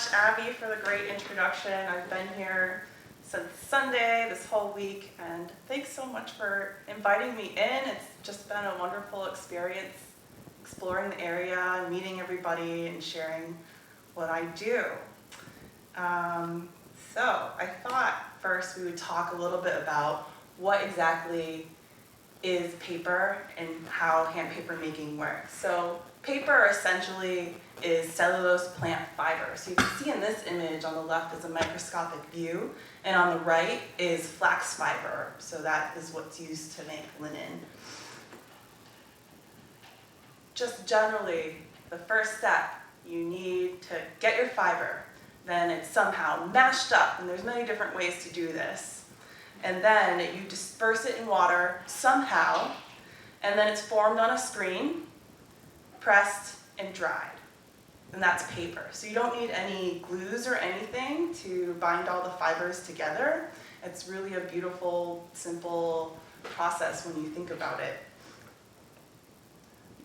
much, Abby, for the great introduction. I've been here since Sunday, this whole week, and thanks so much for inviting me in. It's just been a wonderful experience exploring the area, meeting everybody, and sharing what I do. So I thought first we would talk a little bit about what exactly is paper and how hand paper making works. So paper essentially is cellulose plant fiber. So you can see in this image on the left is a microscopic view, and on the right is flax fiber. So that is what's used to make linen. Just generally, the first step, you need to get your fiber. Then it's somehow mashed up, and there's many different ways to do this. And then you disperse it in water somehow, and then it's formed on a screen, pressed, and dried. And that's paper. So you don't need any glues or anything to bind all the fibers together. It's really a beautiful, simple process when you think about it.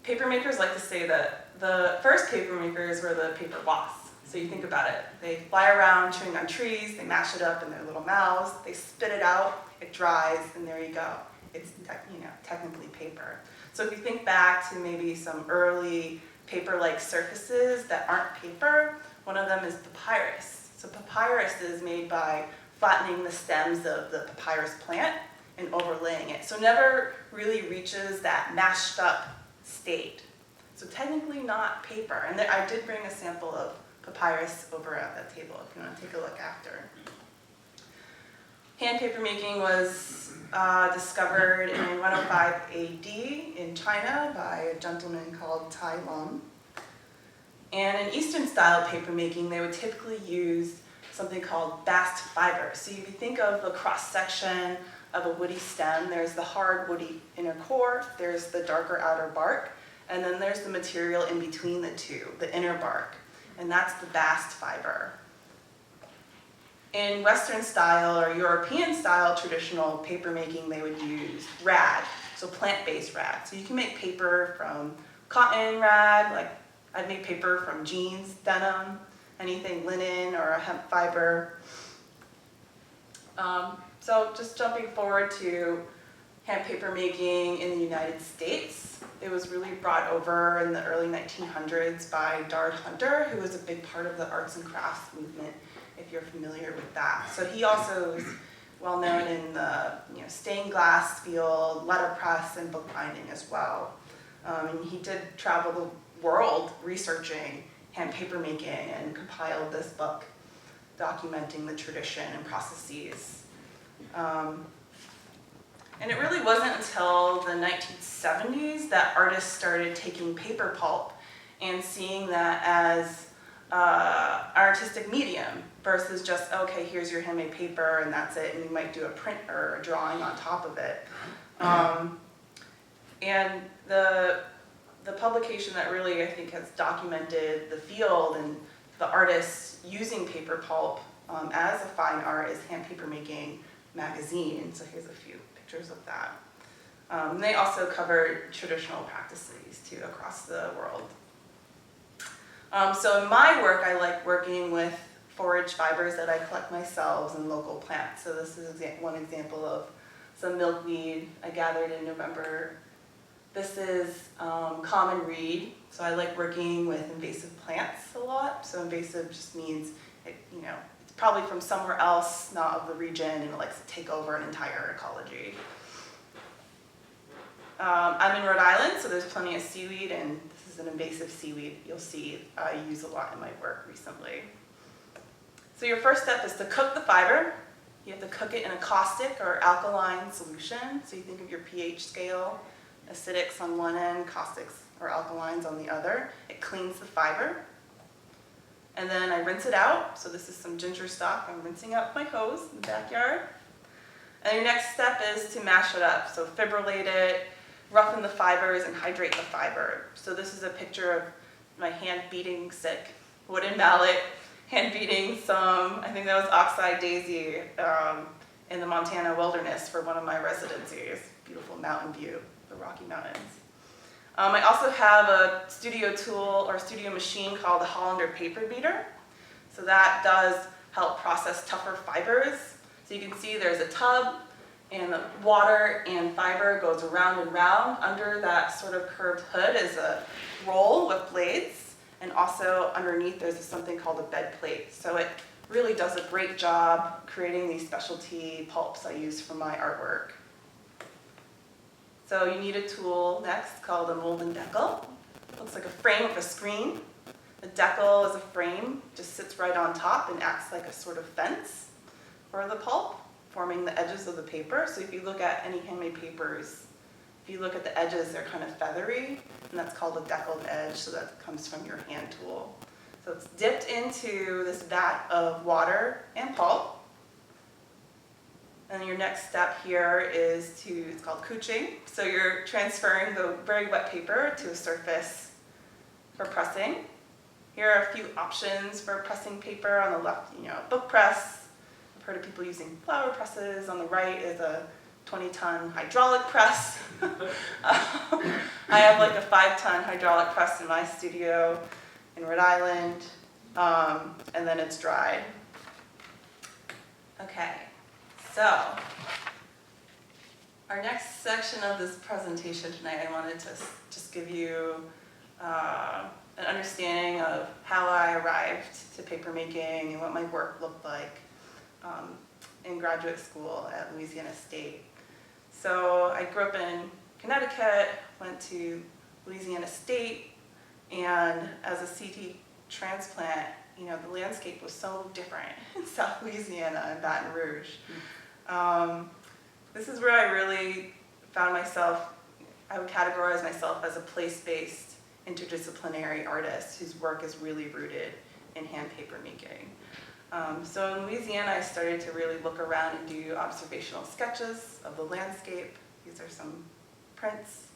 Paper makers like to say that the first paper makers were the paper wasps. So you think about it. They fly around chewing on trees, they mash it up in their little mouths, they spit it out, it dries, and there you go. It's technically paper. So if you think back to maybe some early paper-like surfaces that aren't paper, one of them is papyrus. So papyrus is made by flattening the stems of the papyrus plant and overlaying it. So it never really reaches that mashed up state. So technically not paper. And I did bring a sample of papyrus over at that table if you want to take a look after. Hand paper making was discovered in 105 AD in China by a gentleman called Tai Lung. And in Eastern style paper making, they would typically use something called bast fiber. So if you think of the cross section of a woody stem, there's the hard woody inner core, there's the darker outer bark, and then there's the material in between the two, the inner bark. And that's the bast fiber. In Western style or European style traditional paper making, they would use rag, so plant-based rag. So you can make paper from cotton rag, like I've made paper from jeans, denim, anything linen or a hemp fiber. So just jumping forward to hand paper making in the United States. It was really brought over in the early 1900s by Dard Hunter, who was a big part of the arts and crafts movement, if you're familiar with that. So he also is well known in the stained glass field, letterpress, and bookbinding as well. And he did travel the world researching hand paper making and compiled this book documenting the tradition and processes. And it really wasn't until the 1970s that artists started taking paper pulp and seeing that as an artistic medium versus just, okay, here's your handmade paper and that's it, and you might do a print or a drawing on top of it. And the publication that really, I think, has documented the field and the artists using paper pulp as a fine art is Hand Paper Making magazine. So here's a few pictures of that. They also covered traditional practices too across the world. So in my work, I like working with forage fibers that I collect myself and local plants. So this is one example of some milkweed I gathered in November. This is common reed. So I like working with invasive plants a lot. So invasive just means it's probably from somewhere else, not of the region, and it likes to take over an entire ecology. I'm in Rhode Island, so there's plenty of seaweed, and this is an invasive seaweed you'll see I use a lot in my work recently. So your first step is to cook the fiber. You have to cook it in a caustic or alkaline solution. So you think of your pH scale, acidics on one end, caustics or alkalines on the other. It cleans the fiber. And then I rinse it out. So this is some ginger stock. I'm rinsing out my hose in the backyard. And your next step is to mash it up. So fibrillate it, roughen the fibers, and hydrate the fiber. So this is a picture of my hand beating sick wooden mallet, hand beating some, I think that was oxeye daisy in the Montana wilderness for one of my residencies. Beautiful mountain view, the Rocky Mountains. I also have a studio tool or studio machine called the Hollander paper beater. So that does help process tougher fibers. So you can see there's a tub, and the water and fiber goes around and round. Under that sort of curved hood is a roll with blades, and also underneath there's something called a bed plate. So it really does a great job creating these specialty pulps I use for my artwork. So you need a tool next called a mold and decal. Looks like a frame with a screen. The decal is a frame, just sits right on top and acts like a sort of fence for the pulp, forming the edges of the paper. So if you look at any handmade papers, if you look at the edges, they're kind of feathery, and that's called a decaled edge, so that comes from your hand tool. So it's dipped into this vat of water and pulp. And your next step here is it's called couching. So you're transferring the very wet paper to a surface for pressing. Here are a few options for pressing paper. On the left, book press. I've heard of people using flower presses. On the right is a 20-ton hydraulic press. I have like a 5-ton hydraulic press in my studio in Rhode Island, and then it's dried. Okay, so our next section of this presentation tonight, I wanted to just give you an understanding of how I arrived to paper making and what my work looked like in graduate school at Louisiana State. So I grew up in Connecticut, went to Louisiana State, and as a CT transplant, the landscape was so different in South Louisiana and Baton Rouge. This is where I really found myself. I would categorize myself as a place-based interdisciplinary artist whose work is really rooted in hand paper making. So in Louisiana, I started to really look around and do observational sketches of the landscape. These are some prints.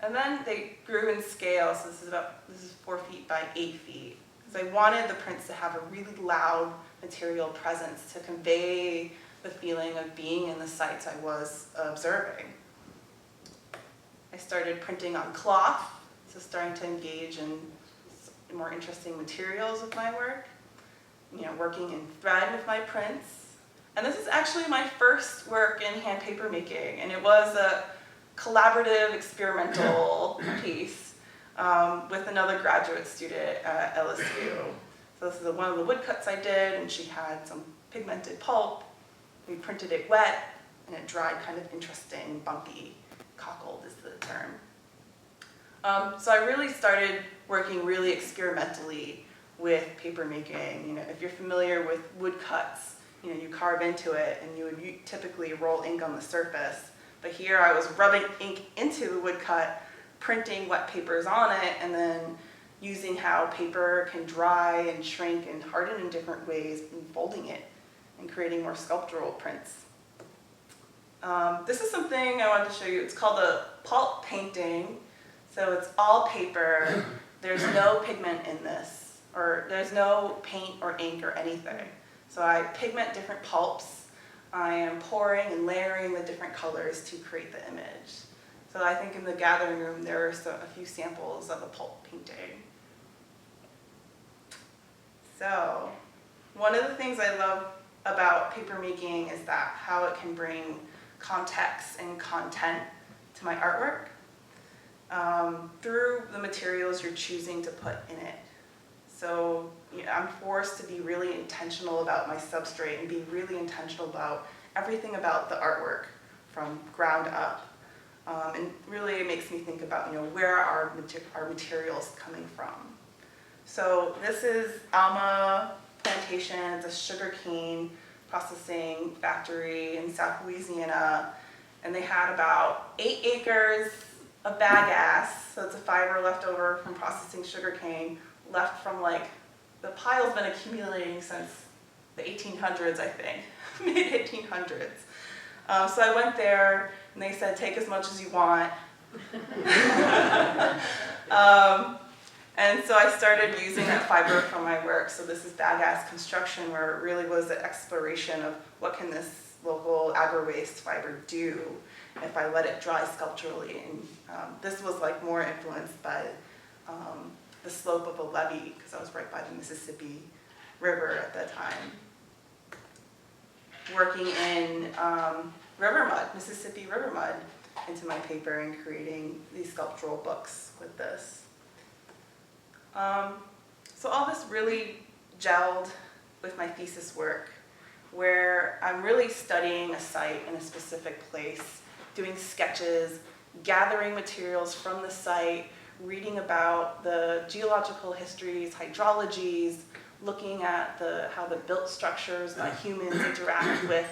And then they grew in scale, so this is 4 feet by 8 feet. Because I wanted the prints to have a really loud material presence to convey the feeling of being in the sites I was observing. I started printing on cloth, so starting to engage in more interesting materials with my work. Working in thread with my prints. And this is actually my first work in hand paper making, and it was a collaborative experimental piece with another graduate student at LSU. So this is one of the woodcuts I did, and she had some pigmented pulp. We printed it wet, and it dried kind of interesting, bumpy. Cockled is the term. So I really started working really experimentally with paper making. If you're familiar with woodcuts, you carve into it, and you would typically roll ink on the surface. But here I was rubbing ink into the woodcut, printing wet papers on it, and then using how paper can dry and shrink and harden in different ways, and folding it and creating more sculptural prints. This is something I wanted to show you. It's called a pulp painting. So it's all paper. There's no pigment in this, or there's no paint or ink or anything. So I pigment different pulps. I am pouring and layering the different colors to create the image. So I think in the gathering room there are a few samples of a pulp painting. So one of the things I love about paper making is that how it can bring context and content to my artwork through the materials you're choosing to put in it. So I'm forced to be really intentional about my substrate and be really intentional about everything about the artwork from ground up. And really it makes me think about where are our materials coming from. So this is Alma Plantation. It's a sugarcane processing factory in South Louisiana, and they had about 8 acres of bagasse, so it's a fiber left over from processing sugarcane, left from the pile's been accumulating since the 1800s, I think, mid-1800s. So I went there, and they said, take as much as you want. And so I started using that fiber for my work. So this is bagasse construction, where it really was an exploration of what can this local agro-waste fiber do if I let it dry sculpturally. And this was more influenced by the slope of a levee, because I was right by the Mississippi river at that time. Working in river mud, Mississippi river mud, into my paper and creating these sculptural books with this. So all this really gelled with my thesis work, where I'm really studying a site in a specific place, doing sketches, gathering materials from the site, reading about the geological histories, hydrologies, looking at how the built structures that humans interact with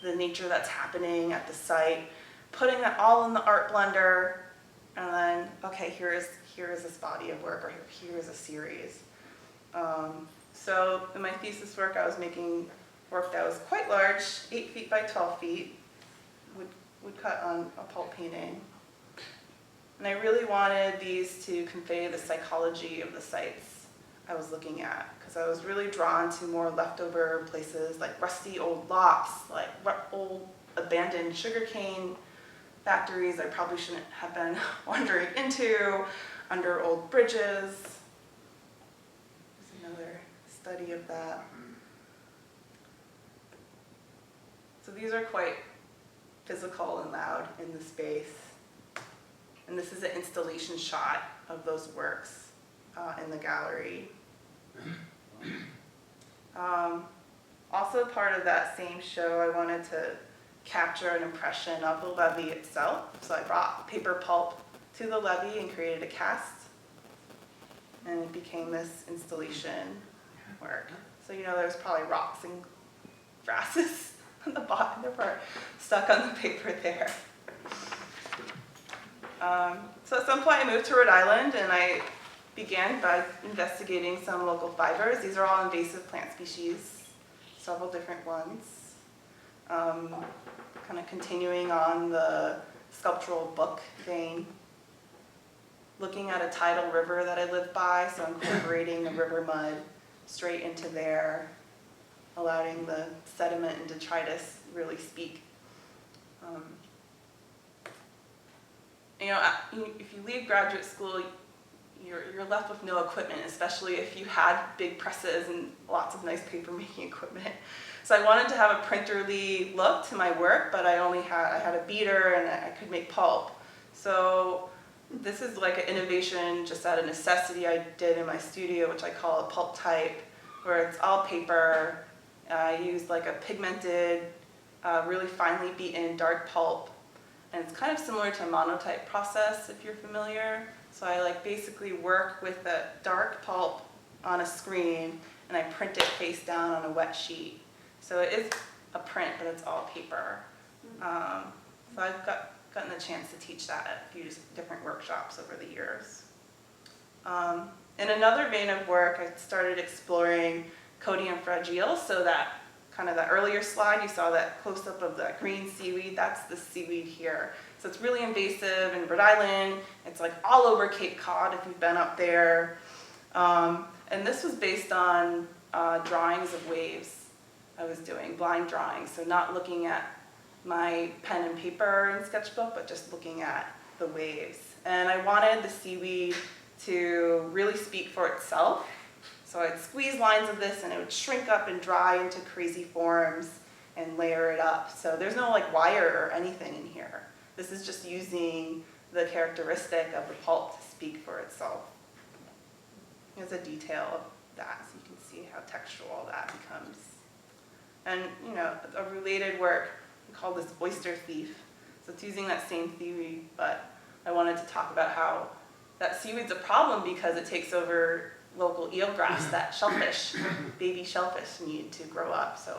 the nature that's happening at the site, putting that all in the art blender, and then, okay, here is this body of work, or here is a series. So in my thesis work, I was making work that was quite large, 8 feet by 12 feet, would cut on a pulp painting. And I really wanted these to convey the psychology of the sites I was looking at, because I was really drawn to more leftover places like rusty old lofts, like old abandoned sugarcane factories I probably shouldn't have been wandering into, under old bridges. There's another study of that. So these are quite physical and loud in the space. And this is an installation shot of those works in the gallery. Also part of that same show, I wanted to capture an impression of the levee itself. So I brought paper pulp to the levee and created a cast. And it became this installation work. So there's probably rocks and grasses on the bottom that were stuck on the paper there. So at some point I moved to Rhode Island, and I began by investigating some local fibers. These are all invasive plant species, several different ones. Kind of continuing on the sculptural book vein. Looking at a tidal river that I live by, so incorporating the river mud straight into there, allowing the sediment and detritus really speak. If you leave graduate school, you're left with no equipment, especially if you had big presses and lots of nice paper making equipment. So I wanted to have a printerly look to my work, but I had a beater and I could make pulp. So this is like an innovation just out of necessity I did in my studio, which I call a pulp type, where it's all paper. I used like a pigmented, really finely beaten dark pulp. And it's kind of similar to a monotype process, if you're familiar. So I basically work with a dark pulp on a screen, and I print it face down on a wet sheet. So it is a print, but it's all paper. So I've gotten the chance to teach that at a few different workshops over the years. In another vein of work, I started exploring Codium fragile, so that kind of that earlier slide, you saw that close-up of that green seaweed, that's the seaweed here. So it's really invasive in Rhode Island. It's like all over Cape Cod if you've been up there. And this was based on drawings of waves I was doing, blind drawings. So not looking at my pen and paper and sketchbook, but just looking at the waves. And I wanted the seaweed to really speak for itself. So I'd squeeze lines of this and it would shrink up and dry into crazy forms and layer it up. So there's no wire or anything in here. This is just using the characteristic of the pulp to speak for itself. Here's a detail of that, so you can see how textual that becomes. And a related work, we call this oyster thief. So it's using that same theory, but I wanted to talk about how that seaweed's a problem because it takes over local eelgrass that shellfish, baby shellfish need to grow up. So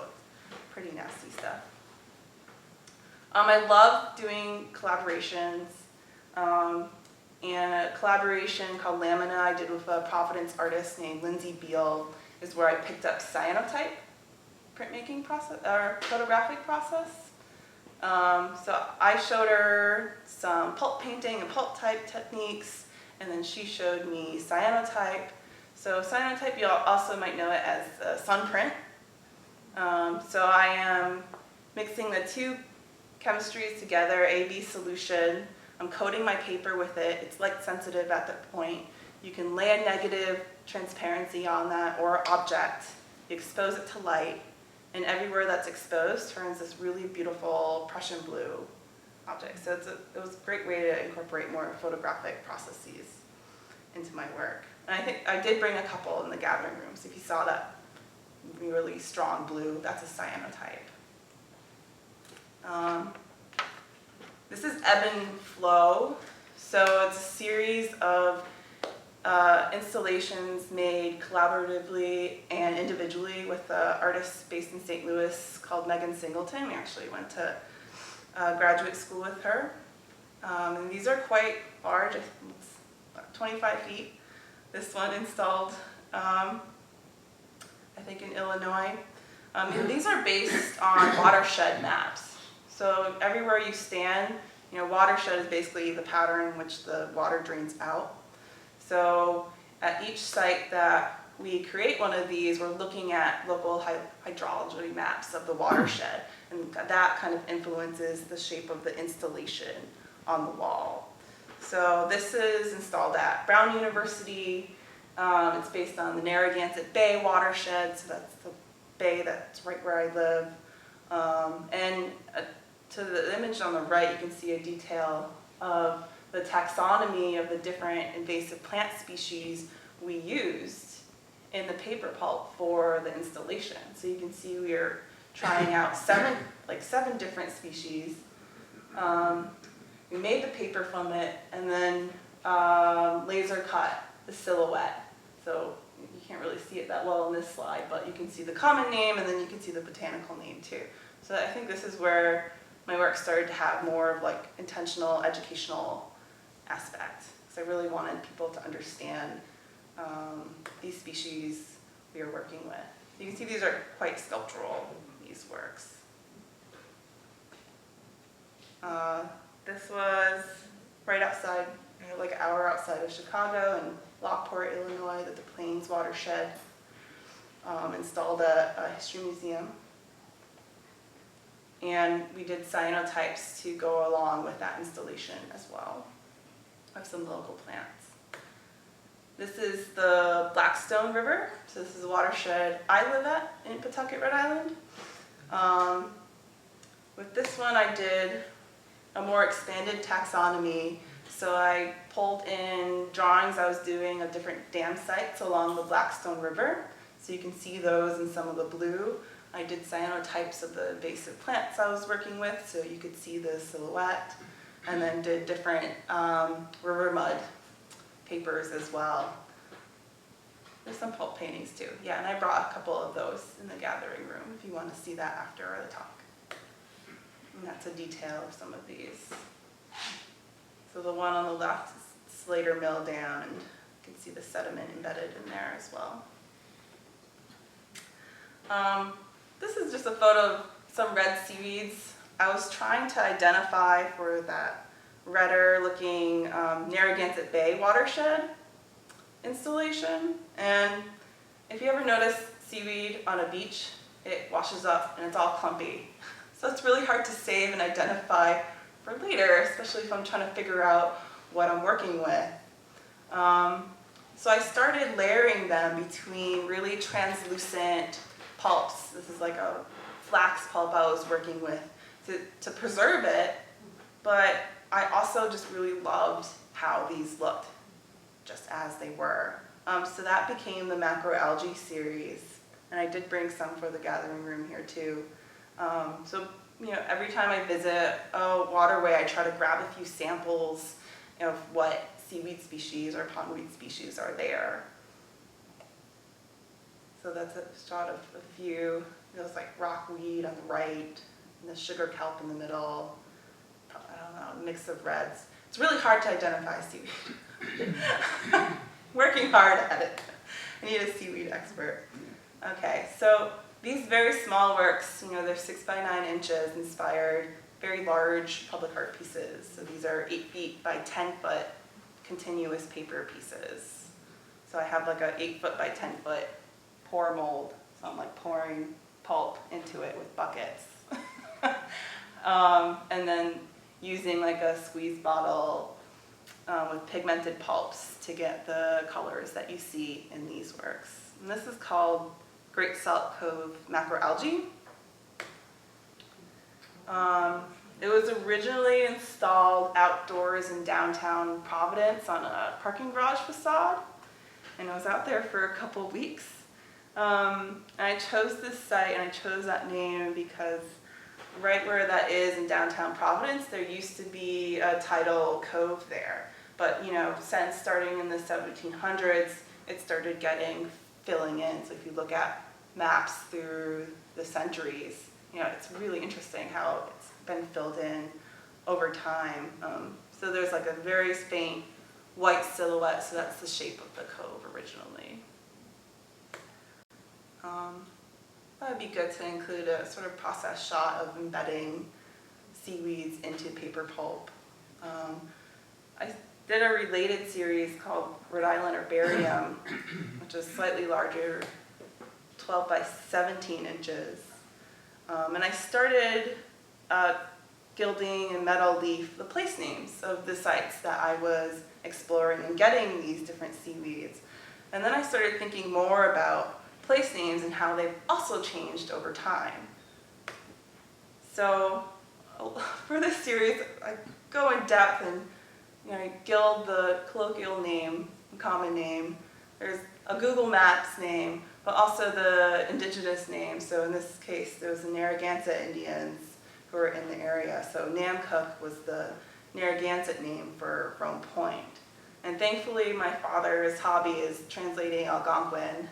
it's pretty nasty stuff. I love doing collaborations. And a collaboration called Lamina I did with a Providence artist named Lindsay Beal is where I picked up cyanotype printmaking process, or photographic process. So I showed her some pulp painting and pulp type techniques, and then she showed me cyanotype. So cyanotype, you also might know it as sun print. So I am mixing the two chemistries together, AB solution. I'm coating my paper with it. It's light sensitive at that point. You can lay a negative transparency on that or object, you expose it to light, and everywhere that's exposed turns this really beautiful Prussian blue object. So it was a great way to incorporate more photographic processes into my work. And I think I did bring a couple in the gathering room. So if you saw that really strong blue, that's a cyanotype. This is ebb and flow. So it's a series of installations made collaboratively and individually with an artist based in St. Louis called Megan Singleton. We actually went to graduate school with her. And these are quite large, I think it's 25 feet. This one installed, I think in Illinois. And these are based on watershed maps. So everywhere you stand, watershed is basically the pattern in which the water drains out. So at each site that we create one of these, we're looking at local hydrology maps of the watershed, and that kind of influences the shape of the installation on the wall. So this is installed at Brown University. It's based on the Narragansett Bay watershed, so that's the bay that's right where I live. To the image on the right, you can see a detail of the taxonomy of the different invasive plant species we used in the paper pulp for the installation. So you can see we are trying out seven different species. We made the paper from it and then laser cut the silhouette. So you can't really see it that well in this slide, but you can see the common name and then you can see the botanical name too. So I think this is where my work started to have more of like intentional educational aspect. So I really wanted people to understand these species we are working with. You can see these are quite sculptural, these works. This was right outside, like an hour outside of Chicago in Lockport, Illinois, at the Plains watershed. Installed a history museum. And we did cyanotypes to go along with that installation as well of some local plants. This is the Blackstone River. So this is a watershed I live at in Pawtucket, Rhode Island. With this one I did a more expanded taxonomy. So I pulled in drawings I was doing of different dam sites along the Blackstone River. So you can see those in some of the blue. I did cyanotypes of the invasive plants I was working with, so you could see the silhouette, and then did different river mud papers as well. There's some pulp paintings too. Yeah, and I brought a couple of those in the gathering room if you want to see that after the talk. And that's a detail of some of these. So the one on the left is Slater Mill Dam, and you can see the sediment embedded in there as well. This is just a photo of some red seaweeds. I was trying to identify for that redder looking Narragansett Bay watershed installation. And if you ever notice seaweed on a beach, it washes up and it's all clumpy. So it's really hard to save and identify for later, especially if I'm trying to figure out what I'm working with. So I started layering them between really translucent pulps. This is like a flax pulp I was working with to preserve it, but I also just really loved how these looked just as they were. So that became the macroalgae series, and I did bring some for the gathering room here too. So every time I visit a waterway, I try to grab a few samples of what seaweed species or pondweed species are there. So that's a shot of a few. There's like rockweed on the right, and the sugar kelp in the middle. I don't know, a mix of reds. It's really hard to identify seaweed. Working hard at it. I need a seaweed expert. Okay, so these very small works, they're 6 by 9 inches, inspired very large public art pieces. So these are 8 feet by 10 foot continuous paper pieces. So I have like a 8 foot by 10 foot pour mold, so I'm like pouring pulp into it with buckets. And then using like a squeeze bottle with pigmented pulps to get the colors that you see in these works. And this is called Great Salt Cove macroalgae. It was originally installed outdoors in downtown Providence on a parking garage facade, and I was out there for a couple weeks. And I chose this site and I chose that name because right where that is in downtown Providence, there used to be a tidal cove there. But since starting in the 1700s, it started filling in. So if you look at maps through the centuries, it's really interesting how it's been filled in over time. So there's like a very faint white silhouette, so that's the shape of the cove originally. That would be good to include a sort of process shot of embedding seaweeds into paper pulp. I did a related series called Rhode Island Herbarium, which is slightly larger, 12 by 17 inches. And I started gilding and metal leaf the place names of the sites that I was exploring and getting these different seaweeds. And then I started thinking more about place names and how they've also changed over time. So for this series, I go in depth and I gild the colloquial name, common name. There's a Google Maps name, but also the indigenous name. So in this case, there was the Narragansett Indians who were in the area. So Namcook was the Narragansett name for Rome Point. And thankfully, my father's hobby is translating Algonquin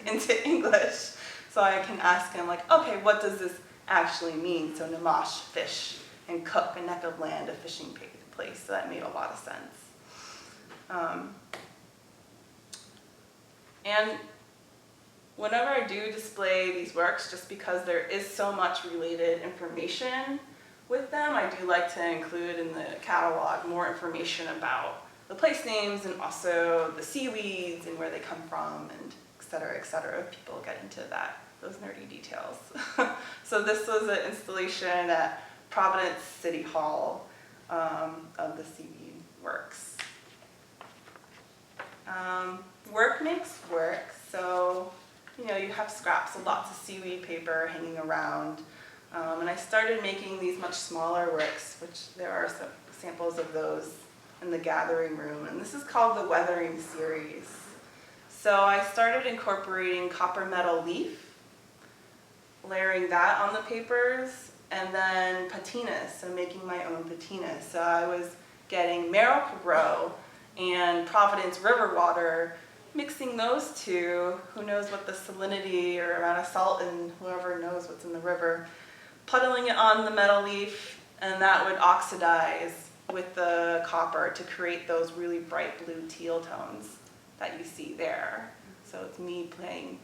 into English. So I can ask him, okay, what does this actually mean? So Namash, fish, and Cook, a neck of land, a fishing place. So that made a lot of sense. And whenever I do display these works, just because there is so much related information with them, I do like to include in the catalog more information about the place names and also the seaweeds and where they come from, and et cetera, if people get into those nerdy details. So this was an installation at Providence City Hall of the seaweed works. Work makes work, so you have scraps of lots of seaweed paper hanging around. And I started making these much smaller works, which there are some samples of those in the gathering room, and this is called the Weathering Series. So I started incorporating copper metal leaf, layering that on the papers, and then patinas, so making my own patinas. So I was getting Merrill-Crowe and Providence River water, mixing those two, who knows what the salinity or amount of salt, and whoever knows what's in the river, puddling it on the metal leaf, and that would oxidize with the copper to create those really bright blue teal tones that you see there. So it's me playing,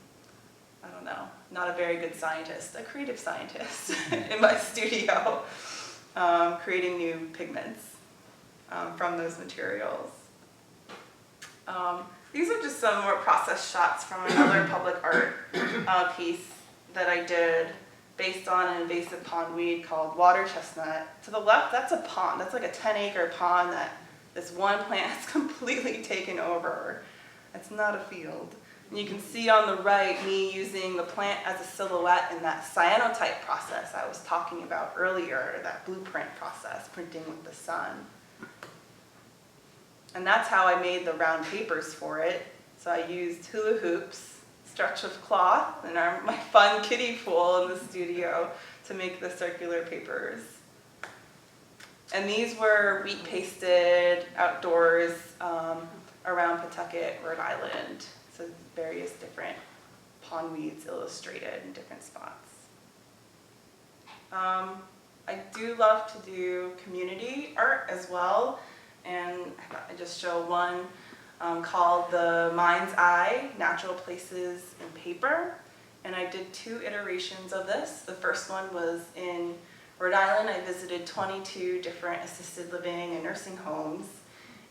I don't know, not a very good scientist, a creative scientist in my studio, creating new pigments from those materials. These are just some more process shots from another public art piece that I did based on an invasive pondweed called water chestnut. To the left, that's a pond. That's like a 10-acre pond that this one plant has completely taken over. It's not a field. And you can see on the right me using the plant as a silhouette in that cyanotype process I was talking about earlier, that blueprint process, printing with the sun. And that's how I made the round papers for it. So I used hula hoops, stretch of cloth, and my fun kiddie pool in the studio to make the circular papers. And these were wheat pasted outdoors around Pawtucket, Rhode Island. So various different pondweeds illustrated in different spots. I do love to do community art as well, and I just show one called the Mind's Eye, Natural Places in Paper. And I did 2 iterations of this. The first one was in Rhode Island. I visited 22 different assisted living and nursing homes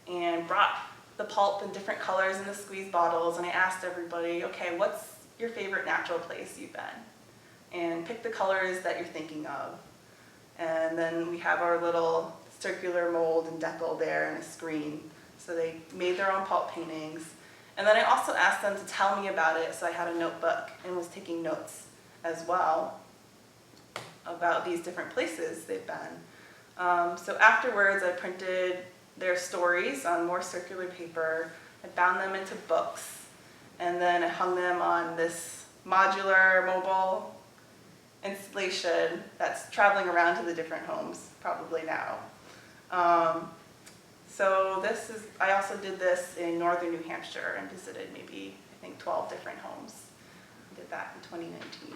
and brought the pulp in different colors in the squeeze bottles, and I asked everybody, okay, what's your favorite natural place you've been? And pick the colors that you're thinking of. And then we have our little circular mold and decal there and a screen. So they made their own pulp paintings, And then I also asked them to tell me about it, so I had a notebook and was taking notes as well about these different places they've been. So afterwards, I printed their stories on more circular paper. I bound them into books, and then I hung them on this modular mobile installation that's traveling around to the different homes, probably now. So I also did this in northern New Hampshire and visited maybe, I think, 12 different homes. I did that in 2019.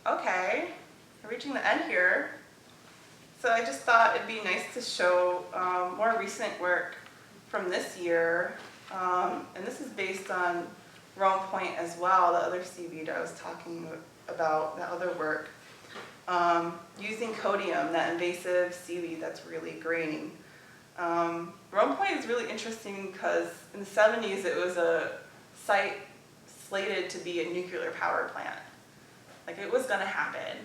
Okay, we're reaching the end here. So I just thought it'd be nice to show more recent work from this year. And this is based on Rhode Point as well, the other seaweed I was talking about, that other work. Using codium, that invasive seaweed that's really green. Rhode Point is really interesting because in the 70s it was a site slated to be a nuclear power plant. Like, it was going to happen.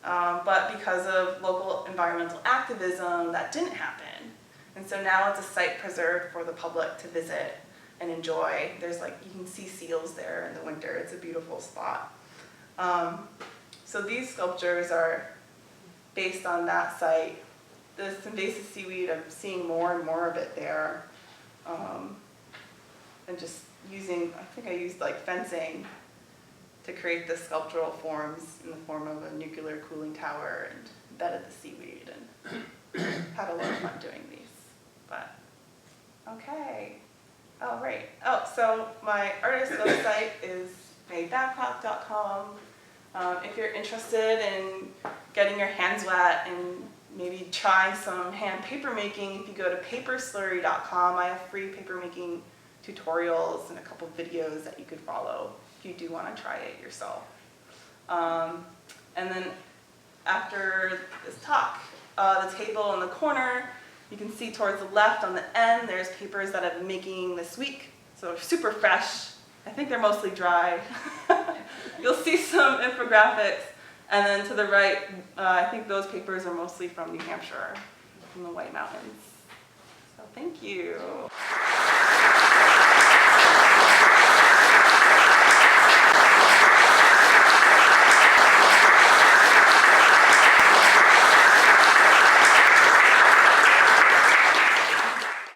But because of local environmental activism, that didn't happen. And so now it's a site preserved for the public to visit and enjoy. There's you can see seals there in the winter. It's a beautiful spot. So these sculptures are based on that site. This invasive seaweed, I'm seeing more and more of it there. And just using, I think I used fencing to create the sculptural forms in the form of a nuclear cooling tower, and bedded the seaweed, and had a lot of fun doing these. But, okay. Oh, right. Oh, so my artist website is babcock.com. If you're interested in getting your hands wet and maybe trying some hand paper making, if you go to paperslurry.com, I have free paper making tutorials and a couple videos that you could follow if you do want to try it yourself. And then after this talk, the table in the corner, you can see towards the left on the end, there's papers that I've been making this week. So they're super fresh. I think they're mostly dry. You'll see some infographics. And then to the right, I think those papers are mostly from New Hampshire, from the White Mountains. So thank you.